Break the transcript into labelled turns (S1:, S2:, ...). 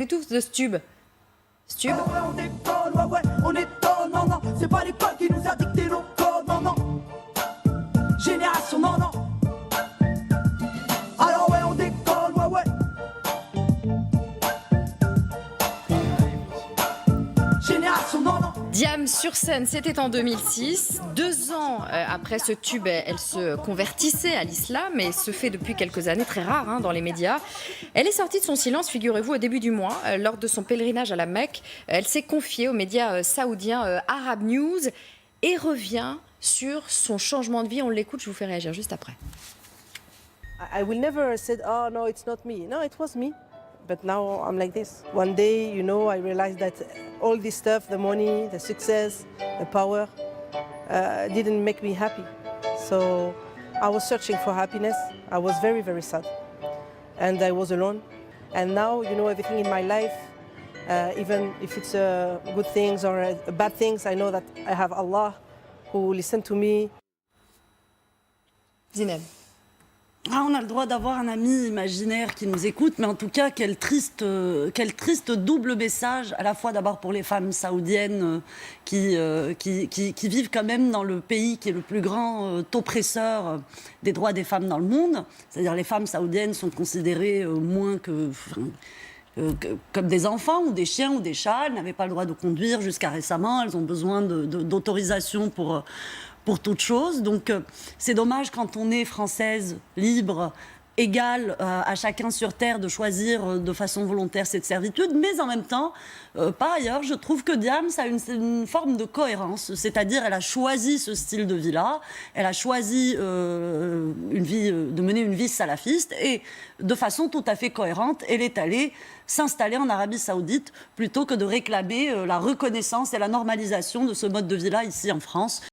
S1: C'est tout de Stub. Stub.
S2: Ouais, on déconne, ouais, on étonne, non, non, c'est pas l'école qui nous a dicté nos codes, non, non. Génération, non, non. Alors ouais, on déconne, ouais. Génération, non, non.
S1: Diam sur scène, c'était en 2006. 2 ans après ce tube, elle se convertissait à l'islam et ce fait depuis quelques années, très rare dans les médias. Elle est sortie de son silence, figurez-vous, au début du mois. Lors de son pèlerinage à la Mecque, elle s'est confiée aux médias saoudiens Arab News et revient sur son changement de vie. On l'écoute, je vous fais réagir juste après.
S3: I will never say, oh no, it's not me. No, it was me. But now I'm like this. One day, I realized that all this stuff, the money, the success, the power, didn't make me happy. So I was searching for happiness. I was very, very sad. And I was alone. And now, everything in my life, even if it's good things or bad things, I know that I have Allah who listens to me.
S1: Zineb.
S4: Ah, on a le droit d'avoir un ami imaginaire qui nous écoute, mais en tout cas, quel triste double message, à la fois d'abord pour les femmes saoudiennes qui vivent quand même dans le pays qui est le plus grand oppresseur des droits des femmes dans le monde. C'est-à-dire les femmes saoudiennes sont considérées moins comme des enfants ou des chiens ou des chats. Elles n'avaient pas le droit de conduire jusqu'à récemment. Elles ont besoin d'autorisation pour toute chose. Donc c'est dommage quand on est française, libre, égale à chacun sur Terre de choisir de façon volontaire cette servitude, mais en même temps, par ailleurs, je trouve que Diam, ça a une forme de cohérence, c'est-à-dire elle a choisi ce style de vie-là, elle a choisi de mener une vie salafiste, et de façon tout à fait cohérente, elle est allée s'installer en Arabie Saoudite plutôt que de réclamer la reconnaissance et la normalisation de ce mode de vie-là ici en France.